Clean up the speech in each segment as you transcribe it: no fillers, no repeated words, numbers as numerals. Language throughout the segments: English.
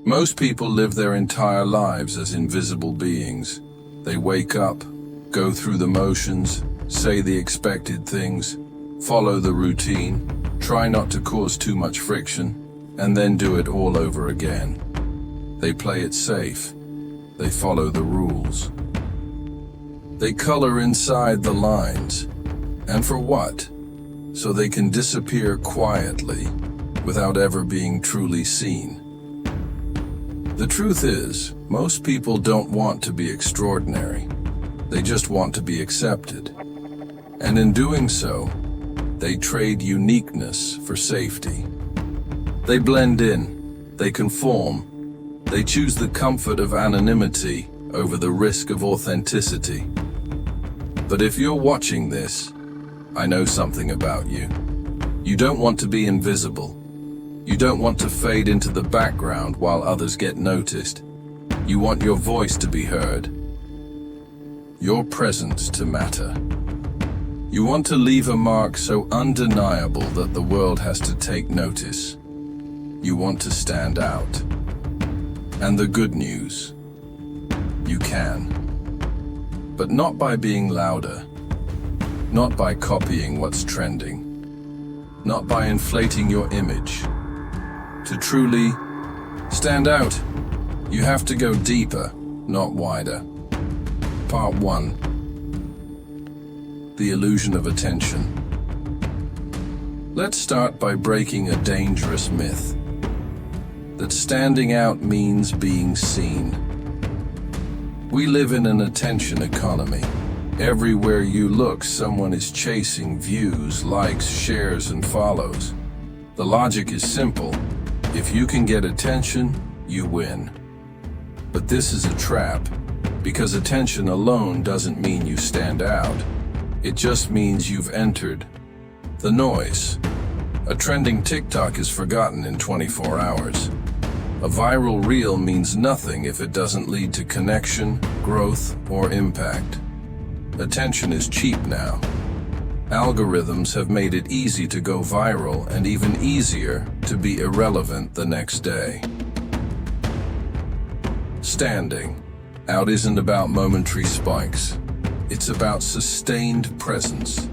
Most people live their entire lives as invisible beings. They wake up, go through the motions, say the expected things, follow the routine, try not to cause too much friction, and then do it all over again. They play it safe. They follow the rules. They color inside the lines. And for what? So they can disappear quietly without ever being truly seen. The truth is, most people don't want to be extraordinary. They just want to be accepted. And in doing so, they trade uniqueness for safety. They blend in, they conform, they choose the comfort of anonymity over the risk of authenticity. But if you're watching this, I know something about you. You don't want to be invisible. You don't want to fade into the background while others get noticed. You want your voice to be heard, your presence to matter. You want to leave a mark so undeniable that the world has to take notice. You want to stand out. And the good news, you can. But not by being louder, not by copying what's trending, not by inflating your image. To truly stand out, you have to go deeper, not wider. Part 1. The illusion of attention. Let's start by breaking a dangerous myth. That standing out means being seen. We live in an attention economy. Everywhere you look, someone is chasing views, likes, shares, and follows. The logic is simple. If you can get attention, you win. But this is a trap, because attention alone doesn't mean you stand out. It just means you've entered the noise. A trending TikTok is forgotten in 24 hours. A viral reel means nothing if it doesn't lead to connection, growth, or impact. Attention is cheap now. Algorithms have made it easy to go viral and even easier to be irrelevant the next day. Standing out isn't about momentary spikes. It's about sustained presence.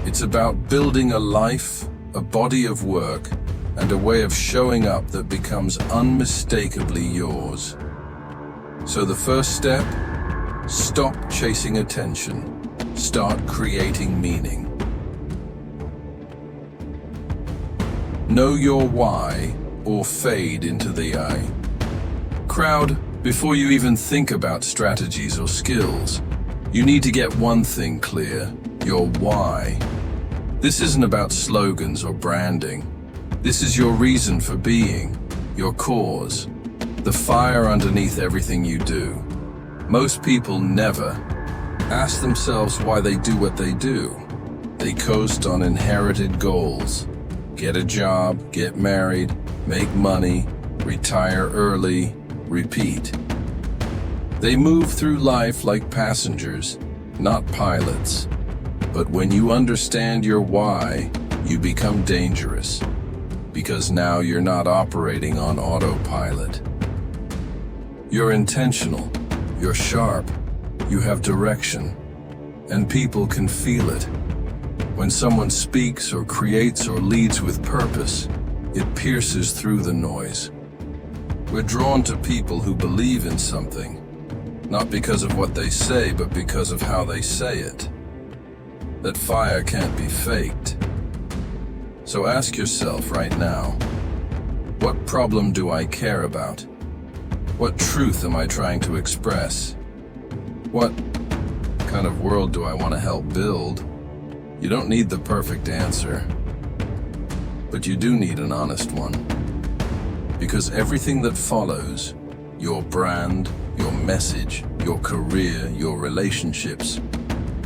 It's about building a life, a body of work, and a way of showing up that becomes unmistakably yours. So the first step, stop chasing attention. Start creating meaning. Know your why or fade into the eye. Crowd, before you even think about strategies or skills, you need to get one thing clear, your why. This isn't about slogans or branding. This is your reason for being, your cause, the fire underneath everything you do. Most people never ask themselves why they do what they do. They coast on inherited goals. Get a job, get married, make money, retire early, repeat. They move through life like passengers, not pilots. But when you understand your why, you become dangerous. Because now you're not operating on autopilot. You're intentional, you're sharp, you have direction, and people can feel it. When someone speaks or creates or leads with purpose, it pierces through the noise. We're drawn to people who believe in something, not because of what they say, but because of how they say it. That fire can't be faked. So ask yourself right now, what problem do I care about? What truth am I trying to express? What kind of world do I want to help build? You don't need the perfect answer, but you do need an honest one. Because everything that follows, your brand, your message, your career, your relationships,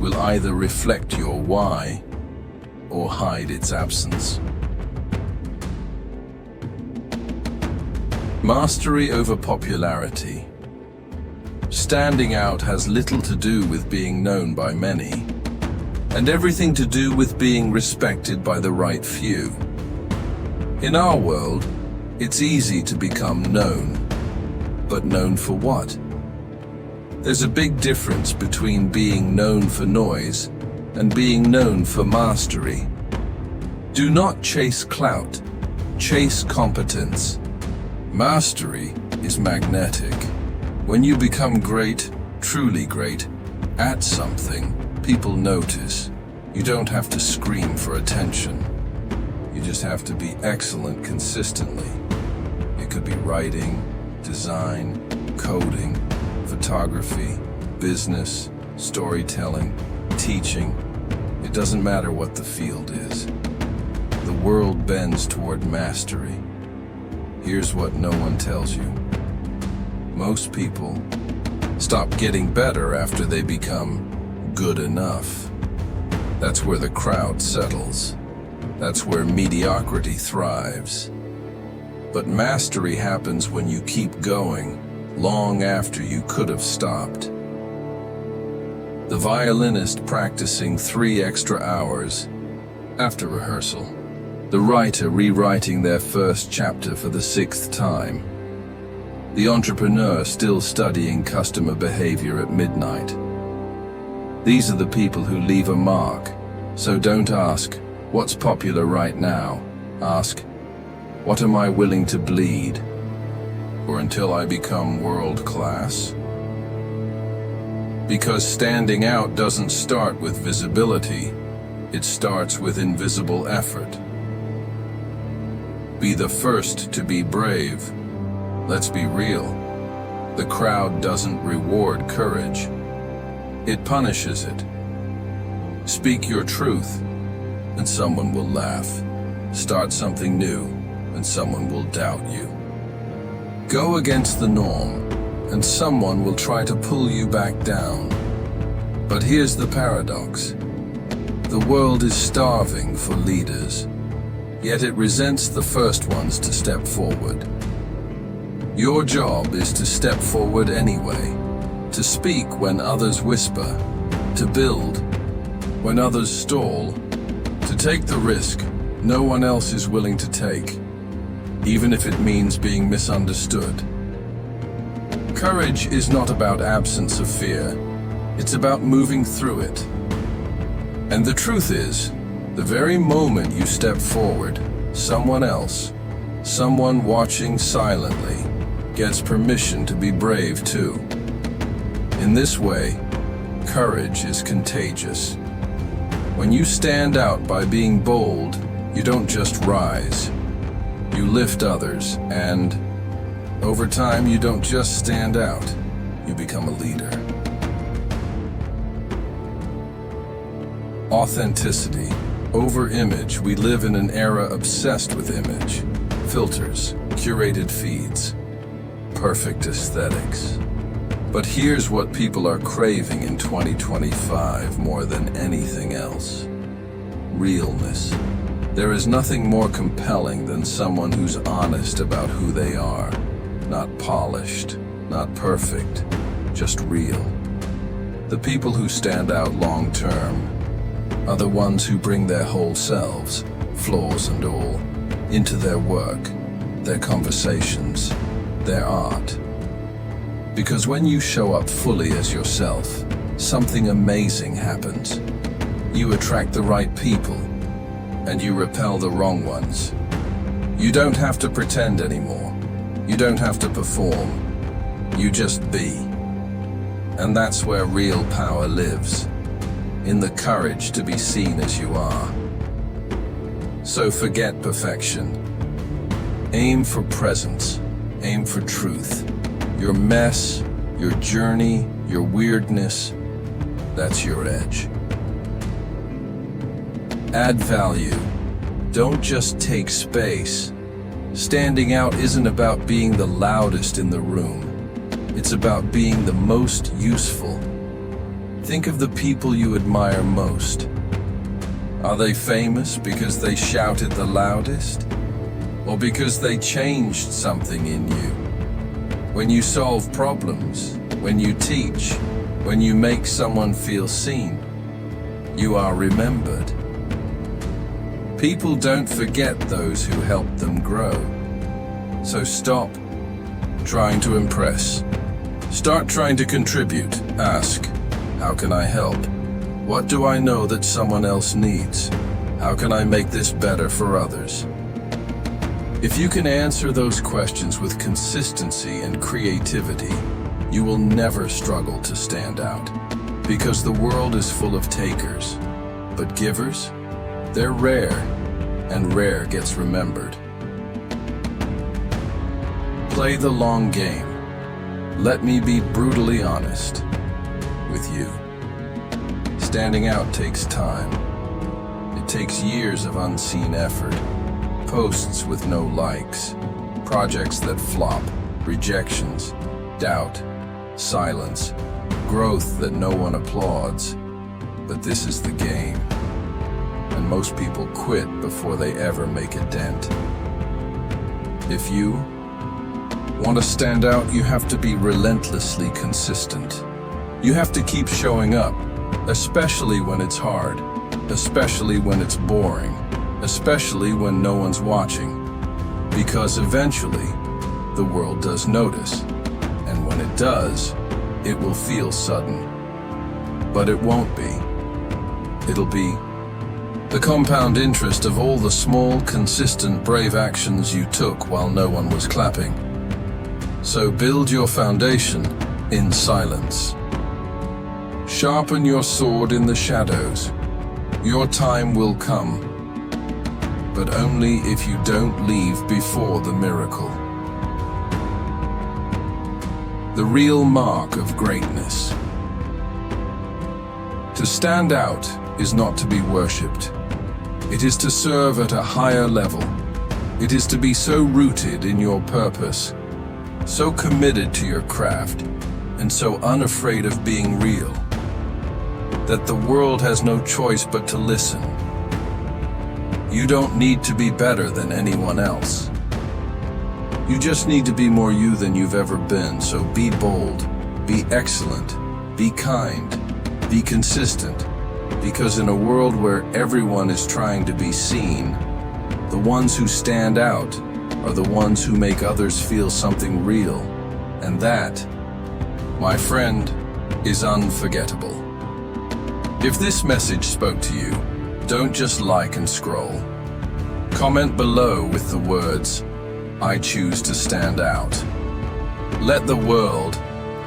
will either reflect your why or hide its absence. Mastery over popularity. Standing out has little to do with being known by many, and everything to do with being respected by the right few. In our world, it's easy to become known, But known for what? There's a big difference between being known for noise and being known for mastery. Do not chase clout, chase competence. Mastery is magnetic. When you become great, truly great, at something, people notice. You don't have to scream for attention. You just have to be excellent consistently. It could be writing, design, coding, photography, business, storytelling, teaching. It doesn't matter what the field is. The world bends toward mastery. Here's what no one tells you. Most people stop getting better after they become good enough. That's where the crowd settles. That's where mediocrity thrives. But mastery happens when you keep going, long after you could have stopped. The violinist practicing 3 extra hours after rehearsal. The writer rewriting their first chapter for the 6th time. The entrepreneur still studying customer behavior at midnight. These are the people who leave a mark. So don't ask, what's popular right now? Ask, what am I willing to bleed? Or until I become world class? Because standing out doesn't start with visibility. It starts with invisible effort. Be the first to be brave. Let's be real. The crowd doesn't reward courage. It punishes it. Speak your truth, and someone will laugh. Start something new, and someone will doubt you. Go against the norm, and someone will try to pull you back down. But here's the paradox. The world is starving for leaders, yet it resents the first ones to step forward. Your job is to step forward anyway, to speak when others whisper, to build when others stall, to take the risk no one else is willing to take, even if it means being misunderstood. Courage is not about absence of fear, it's about moving through it. And the truth is, the very moment you step forward, someone else, someone watching silently, gets permission to be brave too. In this way, courage is contagious. When you stand out by being bold, you don't just rise. You lift others, and over time, you don't just stand out, you become a leader. Authenticity. Over image, we live in an era obsessed with image. Filters, curated feeds, perfect aesthetics. But here's what people are craving in 2025 more than anything else. Realness. There is nothing more compelling than someone who's honest about who they are. Not polished, not perfect, just real. The people who stand out long term are the ones who bring their whole selves, flaws and all, into their work, their conversations, their art. Because when you show up fully as yourself, something amazing happens. You attract the right people, and you repel the wrong ones. You don't have to pretend anymore. You don't have to perform. You just be. And that's where real power lives, in the courage to be seen as you are. So forget perfection. Aim for presence. Aim for truth. Your mess, your journey, your weirdness, that's your edge. Add value. Don't just take space. Standing out isn't about being the loudest in the room. It's about being the most useful. Think of the people you admire most. Are they famous because they shouted the loudest? Or because they changed something in you? When you solve problems, when you teach, when you make someone feel seen, you are remembered. People don't forget those who helped them grow. So stop trying to impress. Start trying to contribute. Ask, how can I help? What do I know that someone else needs? How can I make this better for others? If you can answer those questions with consistency and creativity, you will never struggle to stand out. Because the world is full of takers, but givers, they're rare, and rare gets remembered. Play the long game. Let me be brutally honest with you. Standing out takes time. It takes years of unseen effort, posts with no likes, projects that flop, rejections, doubt, silence, growth that no one applauds. But this is the game, and most people quit before they ever make a dent. If you want to stand out, you have to be relentlessly consistent. You have to keep showing up, especially when it's hard, especially when it's boring, especially when no one's watching. Because eventually, the world does notice, and when it does, it will feel sudden. But it won't be. It'll be the compound interest of all the small, consistent, brave actions you took while no one was clapping. So build your foundation in silence. Sharpen your sword in the shadows. Your time will come, but only if you don't leave before the miracle. The real mark of greatness. To stand out is not to be worshipped. It is to serve at a higher level. It is to be so rooted in your purpose, so committed to your craft, and so unafraid of being real, that the world has no choice but to listen. You don't need to be better than anyone else. You just need to be more you than you've ever been, so be bold, be excellent, be kind, be consistent, because in a world where everyone is trying to be seen, the ones who stand out are the ones who make others feel something real, and that, my friend, is unforgettable. If this message spoke to you, don't just like and scroll. Comment below with the words, I choose to stand out. Let the world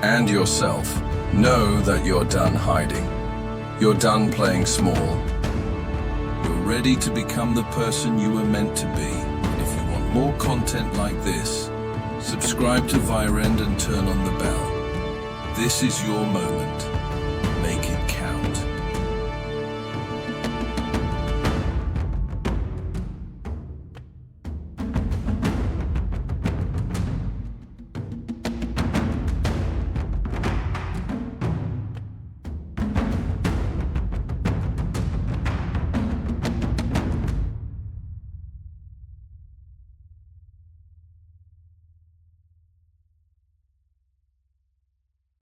and yourself know that you're done hiding. You're done playing small. You're ready to become the person you were meant to be. And if you want more content like this, subscribe to Virend and turn on the bell. This is your moment.